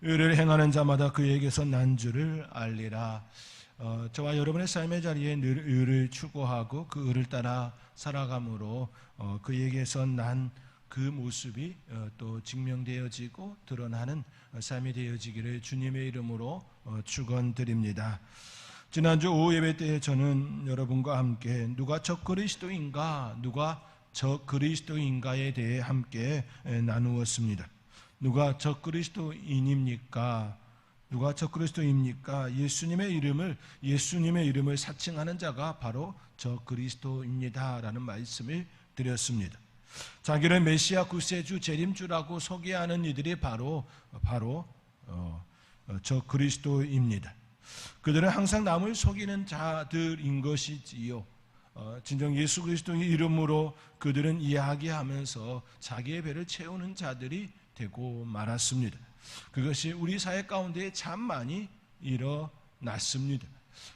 의를 행하는 자마다 그에게서 난 줄을 알리라. 저와 여러분의 삶의 자리에 늘 의를 추구하고 그 의를 따라 살아감으로 그에게서 난 그 모습이 또 증명되어지고 드러나는 삶이 되어지기를 주님의 이름으로 축원드립니다. 지난주 오후 예배 때 저는 여러분과 함께 누가 저 그리스도인가, 누가 저 그리스도인가에 대해 함께 나누었습니다. 누가 저 그리스도인입니까? 누가 저 그리스도입니까? 예수님의 이름을 사칭하는 자가 바로 저 그리스도입니다라는 말씀을 드렸습니다. 자기를 메시아 구세주 재림주라고 소개하는 이들이 바로 저 그리스도입니다. 그들은 항상 남을 속이는 자들인 것이지요. 진정 예수 그리스도의 이름으로 그들은 이야기하면서 자기의 배를 채우는 자들이 되고 말았습니다. 그것이 우리 사회 가운데 참 많이 일어났습니다.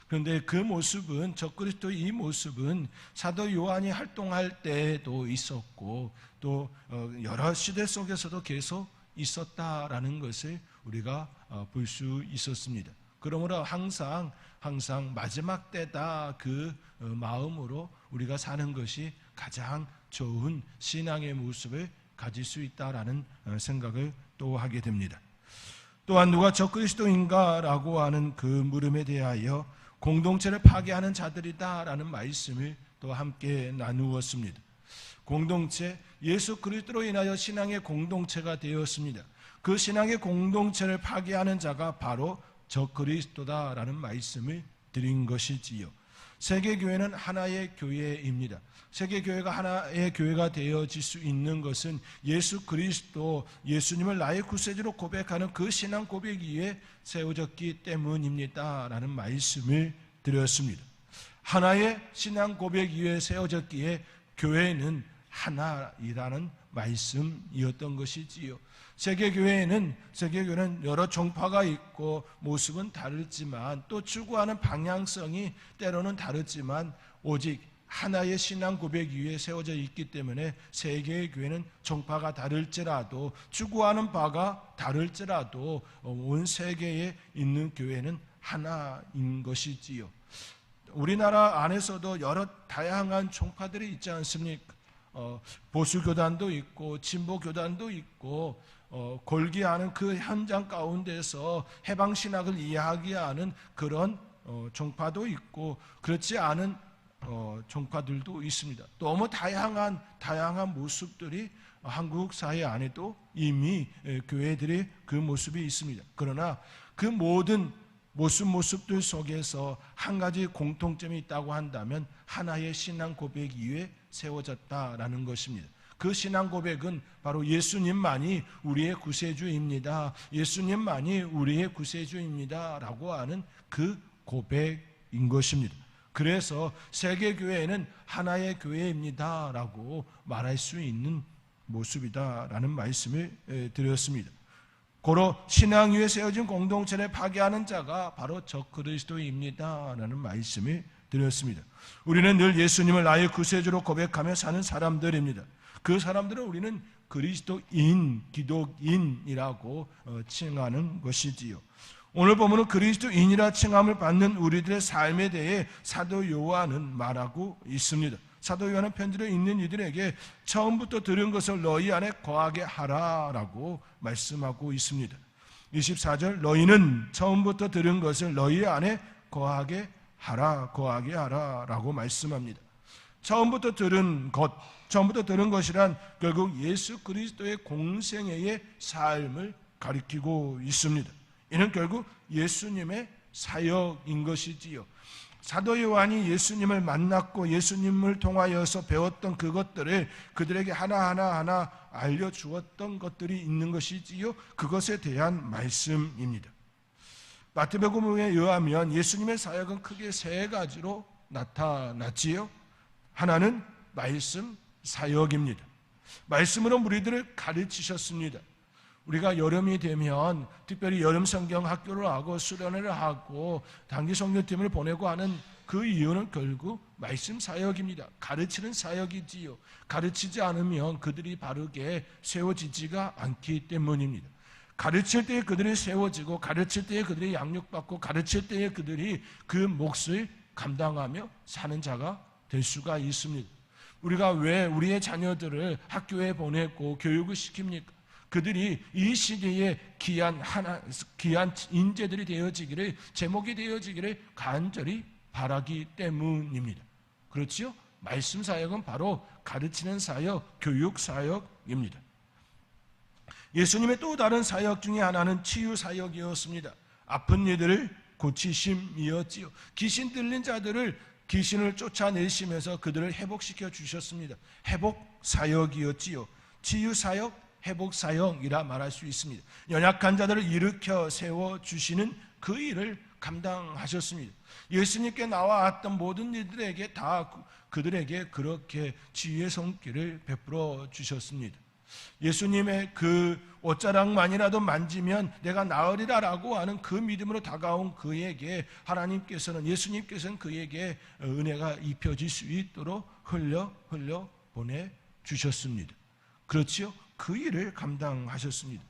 그런데 그 모습은, 적그리스도의 이 모습은 사도 요한이 활동할 때도 있었고 또 여러 시대 속에서도 계속 있었다라는 것을 우리가 볼 수 있었습니다. 그러므로 항상 마지막 때다 그 마음으로 우리가 사는 것이 가장 좋은 신앙의 모습을 가질 수 있다라는 생각을 또 하게 됩니다. 또한 누가 적그리스도인가라고 하는 그 물음에 대하여 공동체를 파괴하는 자들이다라는 말씀을 또 함께 나누었습니다. 공동체, 예수 그리스도로 인하여 신앙의 공동체가 되었습니다. 그 신앙의 공동체를 파괴하는 자가 바로 적그리스도다라는 말씀을 드린 것이지요. 세계교회는 하나의 교회입니다. 세계교회가 하나의 교회가 되어질 수 있는 것은 예수 그리스도, 예수님을 나의 구세주로 고백하는 그 신앙 고백 위에 세워졌기 때문입니다 라는 말씀을 드렸습니다. 하나의 신앙 고백 위에 세워졌기에 교회는 하나이라는 말씀이었던 것이지요. 세계교회는 여러 종파가 있고 모습은 다르지만 또 추구하는 방향성이 때로는 다르지만 오직 하나의 신앙 고백 위에 세워져 있기 때문에 세계의 교회는 종파가 다를지라도 추구하는 바가 다를지라도 온 세계에 있는 교회는 하나인 것이지요. 우리나라 안에서도 여러 다양한 종파들이 있지 않습니까? 보수교단도 있고 진보교단도 있고 골기하는 그 현장 가운데서 해방신학을 이야기하는 그런 종파도 있고 그렇지 않은 종파들도 있습니다. 너무 다양한 모습들이 한국 사회 안에도 이미 교회들의 그 모습이 있습니다. 그러나 그 모든 모습들 속에서 한 가지 공통점이 있다고 한다면 하나의 신앙 고백 위에 세워졌다라는 것입니다. 그 신앙 고백은 바로 예수님만이 우리의 구세주입니다. 예수님만이 우리의 구세주입니다 라고 하는 그 고백인 것입니다. 그래서 세계교회는 하나의 교회입니다 라고 말할 수 있는 모습이다라는 말씀을 드렸습니다. 고로 신앙 위에 세워진 공동체를 파괴하는 자가 바로 적그리스도입니다 라는 말씀을 드렸습니다. 우리는 늘 예수님을 나의 구세주로 고백하며 사는 사람들입니다. 그 사람들은 우리는 그리스도인, 기독인이라고 칭하는 것이지요. 오늘 보면은 그리스도인이라 칭함을 받는 우리들의 삶에 대해 사도 요한은 말하고 있습니다. 사도 요한은 편지를 읽는 이들에게 처음부터 들은 것을 너희 안에 거하게 하라라고 말씀하고 있습니다. 24절 너희는 처음부터 들은 것을 너희 안에 거하게 하라라고 말씀합니다. 처음부터 들은 것이란 결국 예수 그리스도의 공생애의 삶을 가리키고 있습니다. 이는 결국 예수님의 사역인 것이지요. 사도 요한이 예수님을 만났고 예수님을 통하여서 배웠던 그것들을 그들에게 하나하나 알려주었던 것들이 있는 것이지요. 그것에 대한 말씀입니다. 마태복음에 의하면 예수님의 사역은 크게 세 가지로 나타났지요. 하나는 말씀 사역입니다. 말씀으로 무리들을 가르치셨습니다. 우리가 여름이 되면 특별히 여름 성경 학교를 하고 수련회를 하고 단기 성교팀을 보내고 하는 그 이유는 결국 말씀 사역입니다. 가르치는 사역이지요. 가르치지 않으면 그들이 바르게 세워지지가 않기 때문입니다. 가르칠 때에 그들이 세워지고, 가르칠 때에 그들이 양육받고, 가르칠 때에 그들이 그 몫을 감당하며 사는 자가 될 수가 있습니다. 우리가 왜 우리의 자녀들을 학교에 보냈고 교육을 시킵니까? 그들이 이 시대에 귀한 인재들이 되어지기를, 제목이 되어지기를 간절히 바라기 때문입니다. 그렇지요? 말씀 사역은 바로 가르치는 사역, 교육 사역입니다. 예수님의 또 다른 사역 중에 하나는 치유 사역이었습니다. 아픈 이들을 고치심이었지요. 귀신 들린 자들을 귀신을 쫓아내시면서 그들을 회복시켜 주셨습니다. 회복 사역이었지요. 치유 사역, 회복 사역이라 말할 수 있습니다. 연약한 자들을 일으켜 세워 주시는 그 일을 감당하셨습니다. 예수님께 나와왔던 모든 이들에게 다 그들에게 그렇게 치유의 손길을 베풀어 주셨습니다. 예수님의 그 옷자락만이라도 만지면 내가 나으리라라고 하는 그 믿음으로 다가온 그에게 하나님께서는, 예수님께서는 그에게 은혜가 입혀질 수 있도록 흘려 보내주셨습니다. 그렇지요? 그 일을 감당하셨습니다.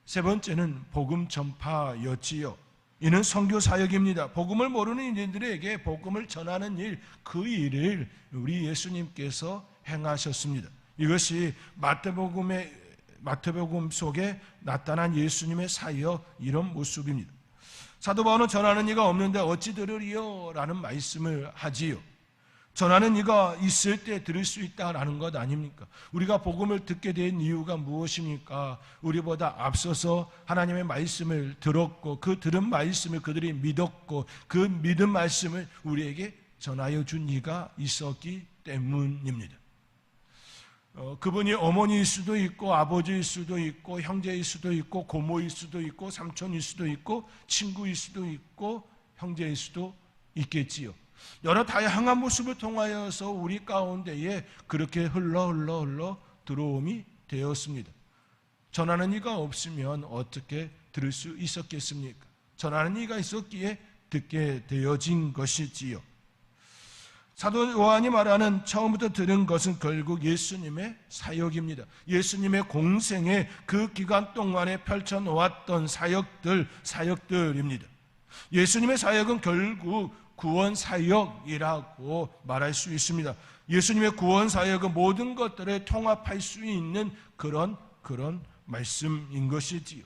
세 번째는 복음 전파였지요. 이는 선교 사역입니다. 복음을 모르는 이들에게 복음을 전하는 일, 그 일을 우리 예수님께서 행하셨습니다. 이것이 마태복음 속에 나타난 예수님의 사역, 이런 모습입니다. 사도 바울은 전하는 이가 없는데 어찌 들으리요? 라는 말씀을 하지요. 전하는 이가 있을 때 들을 수 있다라는 것 아닙니까? 우리가 복음을 듣게 된 이유가 무엇입니까? 우리보다 앞서서 하나님의 말씀을 들었고, 그 들은 말씀을 그들이 믿었고, 그 믿은 말씀을 우리에게 전하여 준 이가 있었기 때문입니다. 그분이 어머니일 수도 있고, 아버지일 수도 있고, 형제일 수도 있고, 고모일 수도 있고, 삼촌일 수도 있고, 친구일 수도 있고, 형제일 수도 있겠지요. 여러 다양한 모습을 통하여서 우리 가운데에 그렇게 흘러 들어옴이 되었습니다. 전하는 이가 없으면 어떻게 들을 수 있었겠습니까? 전하는 이가 있었기에 듣게 되어진 것이지요. 사도 요한이 말하는 처음부터 들은 것은 결국 예수님의 사역입니다. 예수님의 공생의 그 기간 동안에 펼쳐놓았던 사역들입니다. 예수님의 사역은 결국 구원 사역이라고 말할 수 있습니다. 예수님의 구원 사역은 모든 것들을 통합할 수 있는 그런 말씀인 것이지요.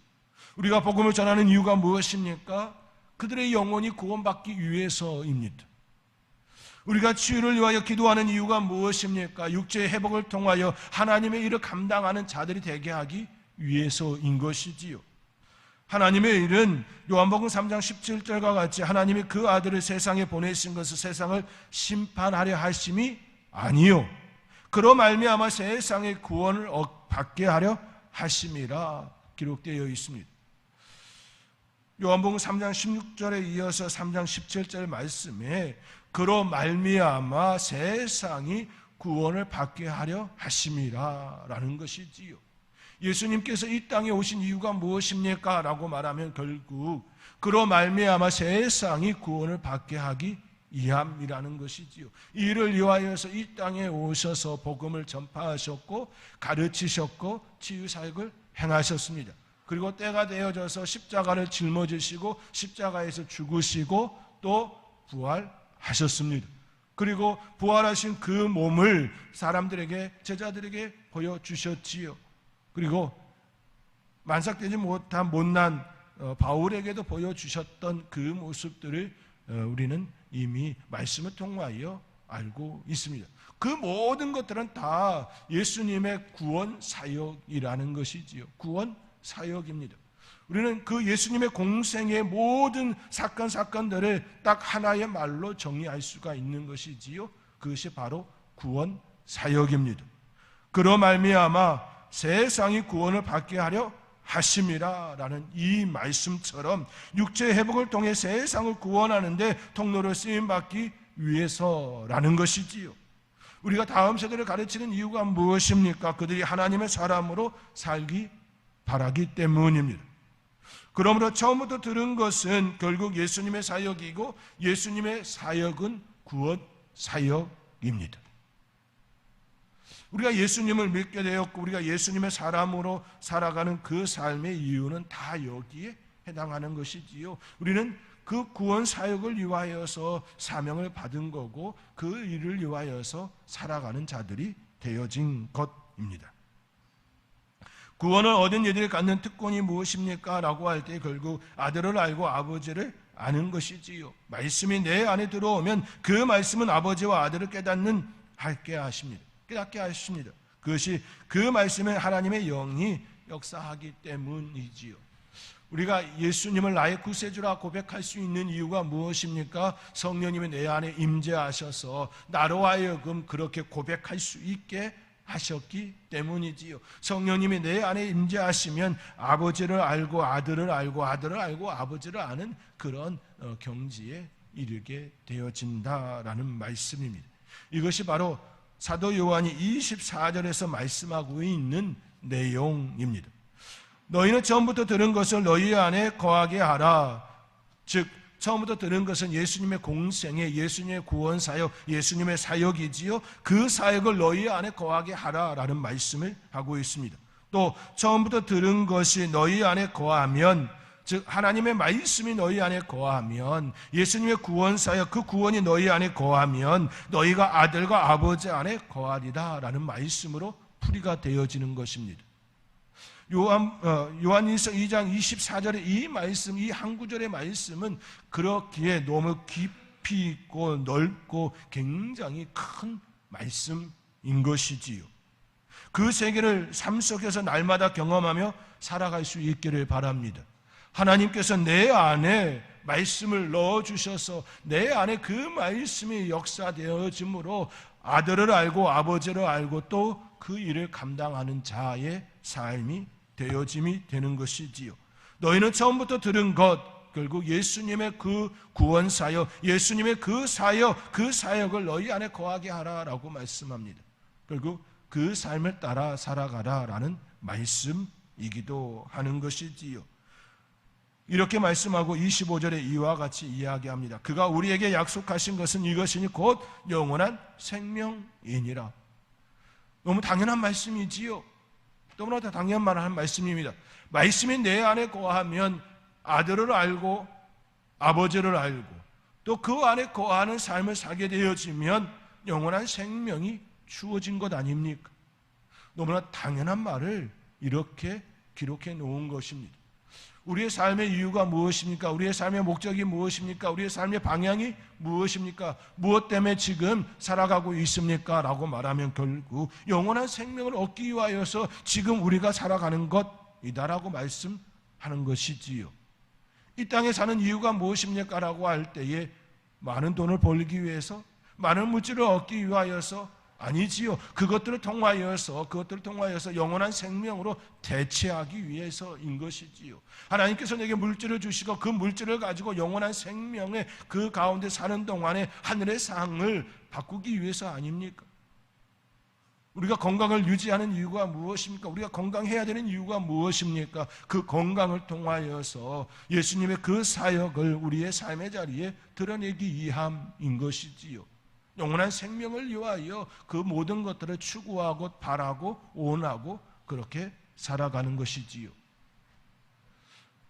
우리가 복음을 전하는 이유가 무엇입니까? 그들의 영혼이 구원받기 위해서입니다. 우리가 치유를 위하여 기도하는 이유가 무엇입니까? 육체의 회복을 통하여 하나님의 일을 감당하는 자들이 되게 하기 위해서인 것이지요. 하나님의 일은 요한복음 3장 17절과 같이 하나님이 그 아들을 세상에 보내신 것을 세상을 심판하려 하심이 아니요, 그로 말미암아 세상의 구원을 받게 하려 하심이라 기록되어 있습니다. 요한복음 3장 16절에 이어서 3장 17절 말씀에 그로 말미암아 세상이 구원을 받게 하려 하심이라 라는 것이지요. 예수님께서 이 땅에 오신 이유가 무엇입니까? 라고 말하면 결국 그로 말미암아 세상이 구원을 받게 하기 위함이라는 것이지요. 이를 위하여서 이 땅에 오셔서 복음을 전파하셨고 가르치셨고 치유사역을 행하셨습니다. 그리고 때가 되어져서 십자가를 짊어지시고 십자가에서 죽으시고 또 부활하셨습니다. 그리고 부활하신 그 몸을 사람들에게, 제자들에게 보여주셨지요. 그리고 만삭되지 못한 못난 바울에게도 보여주셨던 그 모습들을 우리는 이미 말씀을 통하여 알고 있습니다. 그 모든 것들은 다 예수님의 구원 사역이라는 것이지요. 구원 사역입니다. 우리는 그 예수님의 공생의 모든 사건들을 딱 하나의 말로 정의할 수가 있는 것이지요. 그것이 바로 구원 사역입니다. 그로 말미암아 세상이 구원을 받게 하려 하심이라 라는 이 말씀처럼 육체의 회복을 통해 세상을 구원하는데 통로로 쓰임받기 위해서라는 것이지요. 우리가 다음 세대를 가르치는 이유가 무엇입니까? 그들이 하나님의 사람으로 살기 바라기 때문입니다. 그러므로 처음부터 들은 것은 결국 예수님의 사역이고 예수님의 사역은 구원 사역입니다. 우리가 예수님을 믿게 되었고 우리가 예수님의 사람으로 살아가는 그 삶의 이유는 다 여기에 해당하는 것이지요. 우리는 그 구원 사역을 위하여서 사명을 받은 거고 그 일을 위하여서 살아가는 자들이 되어진 것입니다. 구원을 얻은 이들이 갖는 특권이 무엇입니까? 라고 할 때 결국 아들을 알고 아버지를 아는 것이지요. 말씀이 내 안에 들어오면 그 말씀은 아버지와 아들을 깨닫게 하십니다. 그것이 그 말씀에 하나님의 영이 역사하기 때문이지요. 우리가 예수님을 나의 구세주라 고백할 수 있는 이유가 무엇입니까? 성령님이 내 안에 임재하셔서 나로 하여금 그렇게 고백할 수 있게 하셨기 때문이지요. 성령님이 내 안에 임재하시면 아버지를 알고 아들을 알고 아들을 알고 아버지를 아는 그런 경지에 이르게 되어진다라는 말씀입니다. 이것이 바로 사도 요한이 24절에서 말씀하고 있는 내용입니다. 너희는 처음부터 들은 것을 너희 안에 거하게 하라. 즉 처음부터 들은 것은 예수님의 공생애, 예수님의 구원사역, 예수님의 사역이지요. 그 사역을 너희 안에 거하게 하라라는 말씀을 하고 있습니다. 또 처음부터 들은 것이 너희 안에 거하면, 즉 하나님의 말씀이 너희 안에 거하면, 예수님의 구원사역, 그 구원이 너희 안에 거하면 너희가 아들과 아버지 안에 거하리라 라는 말씀으로 풀이가 되어지는 것입니다. 요한일서 2장 24절의 이 말씀, 이 한 구절의 말씀은 그렇기에 너무 깊이 있고 넓고 굉장히 큰 말씀인 것이지요. 그 세계를 삶 속에서 날마다 경험하며 살아갈 수 있기를 바랍니다. 하나님께서 내 안에 말씀을 넣어주셔서 내 안에 그 말씀이 역사되어짐으로 아들을 알고 아버지를 알고 또 그 일을 감당하는 자의 삶이 되어짐이 되는 것이지요. 너희는 처음부터 들은 것, 결국 예수님의 그 구원사역, 예수님의 그 사역, 그 사역을 너희 안에 거하게 하라라고 말씀합니다. 결국 그 삶을 따라 살아가라라는 말씀이기도 하는 것이지요. 이렇게 말씀하고 25절에 이와 같이 이야기합니다. 그가 우리에게 약속하신 것은 이것이니 곧 영원한 생명이니라. 너무 당연한 말씀이지요. 너무나 당연한 말씀입니다. 말씀이 내 안에 거하면 아들을 알고 아버지를 알고 또 그 안에 거하는 삶을 살게 되어지면 영원한 생명이 주어진 것 아닙니까? 너무나 당연한 말을 이렇게 기록해 놓은 것입니다. 우리의 삶의 이유가 무엇입니까? 우리의 삶의 목적이 무엇입니까? 우리의 삶의 방향이 무엇입니까? 무엇 때문에 지금 살아가고 있습니까? 라고 말하면 결국 영원한 생명을 얻기 위하여서 지금 우리가 살아가는 것이다라고 말씀하는 것이지요. 이 땅에 사는 이유가 무엇입니까? 라고 할 때에 많은 돈을 벌기 위해서, 많은 물질을 얻기 위하여서 아니지요. 그것들을 통하여서 영원한 생명으로 대체하기 위해서인 것이지요. 하나님께서 내게 물질을 주시고 그 물질을 가지고 영원한 생명의 그 가운데 사는 동안에 하늘의 상을 바꾸기 위해서 아닙니까? 우리가 건강을 유지하는 이유가 무엇입니까? 우리가 건강해야 되는 이유가 무엇입니까? 그 건강을 통하여서 예수님의 그 사역을 우리의 삶의 자리에 드러내기 위함인 것이지요. 영원한 생명을 위하여 그 모든 것들을 추구하고 바라고 원하고 그렇게 살아가는 것이지요.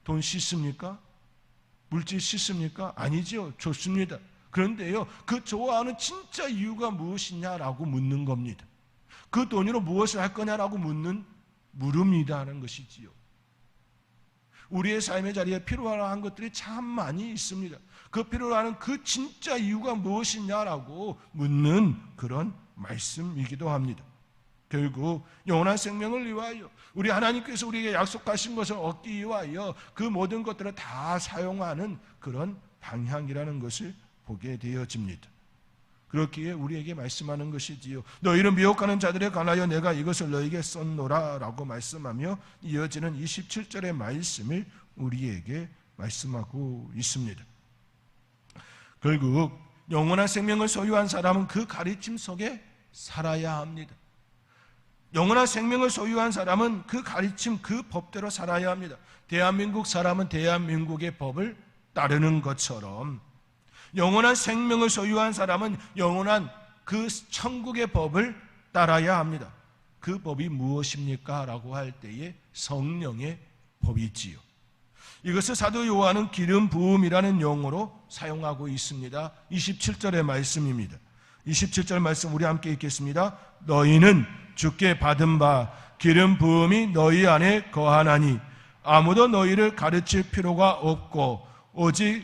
돈 씻습니까? 물질 씻습니까? 아니지요. 좋습니다. 그런데요, 그 좋아하는 진짜 이유가 무엇이냐라고 묻는 겁니다. 그 돈으로 무엇을 할 거냐라고 묻는 물음이라는 것이지요. 우리의 삶의 자리에 필요로 한 것들이 참 많이 있습니다. 그 필요로 하는 그 진짜 이유가 무엇이냐라고 묻는 그런 말씀이기도 합니다. 결국 영원한 생명을 위하여 우리 하나님께서 우리에게 약속하신 것을 얻기 위하여 그 모든 것들을 다 사용하는 그런 방향이라는 것을 보게 되어집니다. 그렇기에 우리에게 말씀하는 것이지요. 너희를 미혹하는 자들에 관하여 내가 이것을 너희에게 썼노라 라고 말씀하며 이어지는 27절의 말씀을 우리에게 말씀하고 있습니다. 결국 영원한 생명을 소유한 사람은 그 가르침 속에 살아야 합니다. 영원한 생명을 소유한 사람은 그 가르침, 그 법대로 살아야 합니다. 대한민국 사람은 대한민국의 법을 따르는 것처럼 영원한 생명을 소유한 사람은 영원한 그 천국의 법을 따라야 합니다. 그 법이 무엇입니까? 라고 할 때에 성령의 법이지요. 이것을 사도 요한은 기름 부음이라는 용어로 사용하고 있습니다. 27절의 말씀입니다. 27절 말씀 우리 함께 읽겠습니다. 너희는 주께 받은 바 기름 부음이 너희 안에 거하나니 아무도 너희를 가르칠 필요가 없고 오직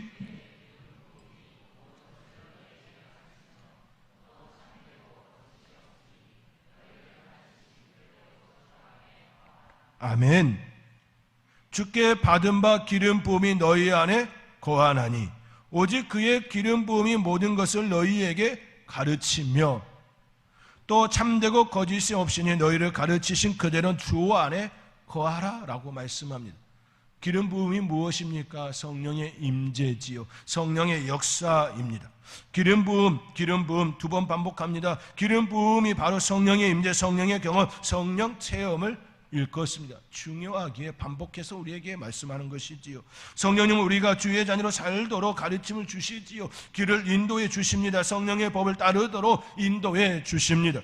아멘. 주께 받은 바 기름 부음이 너희 안에 거하나니 오직 그의 기름 부음이 모든 것을 너희에게 가르치며 또 참되고 거짓이 없으니 너희를 가르치신 그대로 주 안에 거하라 라고 말씀합니다. 기름 부음이 무엇입니까? 성령의 임재지요. 성령의 역사입니다. 기름 부음 두 번 반복합니다. 기름 부음이 바로 성령의 임재, 성령의 경험, 성령 체험을 일컫습니다. 중요하기에 반복해서 우리에게 말씀하는 것이지요. 성령님은 우리가 주의 자녀로 살도록 가르침을 주시지요. 길을 인도해 주십니다. 성령의 법을 따르도록 인도해 주십니다.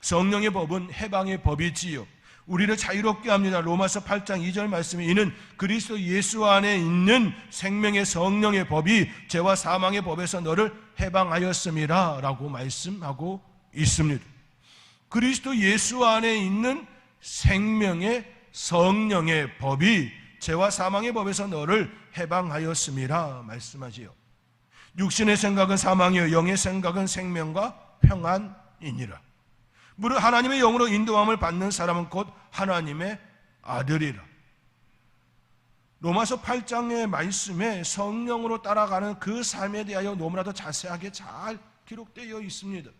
성령의 법은 해방의 법이지요. 우리를 자유롭게 합니다. 로마서 8장 2절 말씀에 이는 그리스도 예수 안에 있는 생명의 성령의 법이 죄와 사망의 법에서 너를 해방하였음이라 라고 말씀하고 있습니다. 그리스도 예수 안에 있는 생명의 성령의 법이 죄와 사망의 법에서 너를 해방하였음이라 말씀하지요. 육신의 생각은 사망이요 영의 생각은 생명과 평안이니라. 무릇 하나님의 영으로 인도함을 받는 사람은 곧 하나님의 아들이라. 로마서 8장의 말씀에 성령으로 따라가는 그 삶에 대하여 너무나도 자세하게 잘 기록되어 있습니다.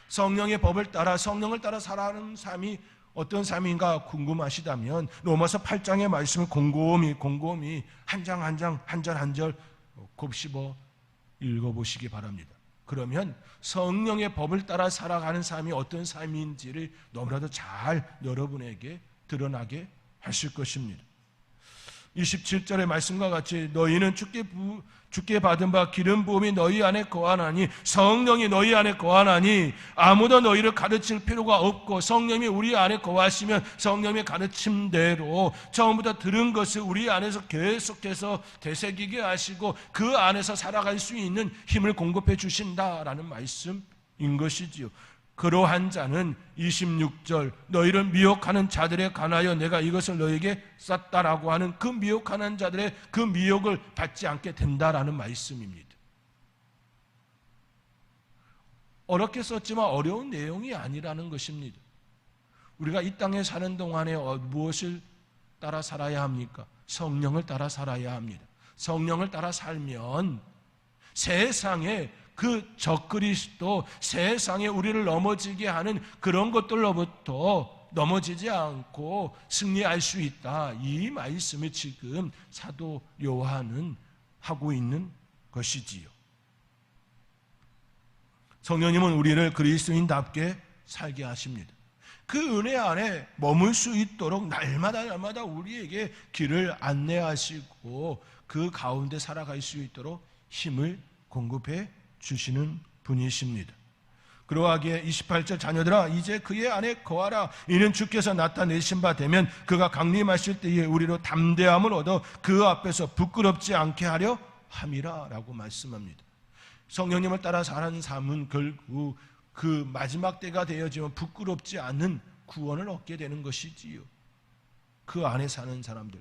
성령의 법을 따라 성령을 따라 살아가는 삶이 어떤 삶인가 궁금하시다면 로마서 8장의 말씀을 곰곰이 한 장 한 절 한 절 곱씹어 읽어보시기 바랍니다. 그러면 성령의 법을 따라 살아가는 삶이 어떤 삶인지를 너무나도 잘 여러분에게 드러나게 하실 것입니다. 27절의 말씀과 같이 너희는 주께 받은 바 기름 부음이 너희 안에 거하나니 성령이 너희 안에 거하나니 아무도 너희를 가르칠 필요가 없고 성령이 우리 안에 거하시면 성령의 가르침대로 처음부터 들은 것을 우리 안에서 계속해서 되새기게 하시고 그 안에서 살아갈 수 있는 힘을 공급해 주신다라는 말씀인 것이지요. 그러한 자는 26절 너희를 미혹하는 자들에 관하여 내가 이것을 너희에게 쌌다라고 하는 그 미혹하는 자들의 그 미혹을 받지 않게 된다라는 말씀입니다. 어렵게 썼지만 어려운 내용이 아니라는 것입니다. 우리가 이 땅에 사는 동안에 무엇을 따라 살아야 합니까? 성령을 따라 살아야 합니다. 성령을 따라 살면 세상에 그 적그리스도 세상에 우리를 넘어지게 하는 그런 것들로부터 넘어지지 않고 승리할 수 있다. 이 말씀을 지금 사도 요한은 하고 있는 것이지요. 성령님은 우리를 그리스도인답게 살게 하십니다. 그 은혜 안에 머물 수 있도록 날마다 우리에게 길을 안내하시고 그 가운데 살아갈 수 있도록 힘을 공급해 주시는 분이십니다. 그러하기에 28절 자녀들아 이제 그의 안에 거하라. 이는 주께서 나타내신 바 되면 그가 강림하실 때에 우리로 담대함을 얻어 그 앞에서 부끄럽지 않게 하려 함이라 라고 말씀합니다. 성령님을 따라 사는 삶은 결국 그 마지막 때가 되어지면 부끄럽지 않은 구원을 얻게 되는 것이지요. 그 안에 사는 사람들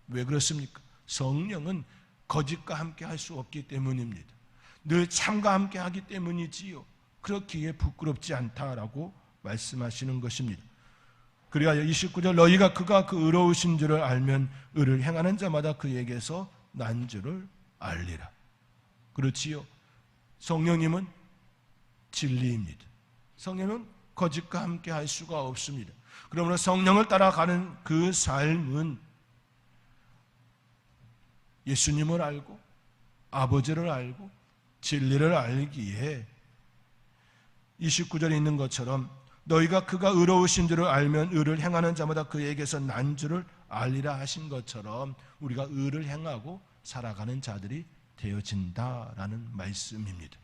왜 그렇습니까? 성령은 거짓과 함께 할 수 없기 때문입니다. 늘 참과 함께 하기 때문이지요. 그렇기에 부끄럽지 않다라고 말씀하시는 것입니다. 그리하여 29절 너희가 그가 그 의로우신 줄을 알면 의를 행하는 자마다 그에게서 난 줄을 알리라. 그렇지요. 성령님은 진리입니다. 성령은 거짓과 함께 할 수가 없습니다. 그러므로 성령을 따라가는 그 삶은 예수님을 알고 아버지를 알고 진리를 알기에 29절에 있는 것처럼 너희가 그가 의로우신 줄을 알면 의를 행하는 자마다 그에게서 난 줄을 알리라 하신 것처럼 우리가 의를 행하고 살아가는 자들이 되어진다라는 말씀입니다.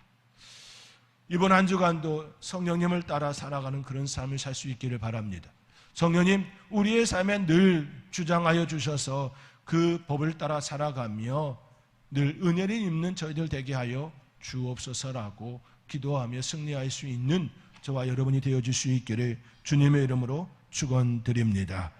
이번 한 주간도 성령님을 따라 살아가는 그런 삶을 살 수 있기를 바랍니다. 성령님, 우리의 삶에 늘 주장하여 주셔서 그 법을 따라 살아가며 늘 은혜를 입는 저희들 되게 하여 주옵소서라고 기도하며 승리할 수 있는 저와 여러분이 되어줄 수 있기를 주님의 이름으로 축원드립니다.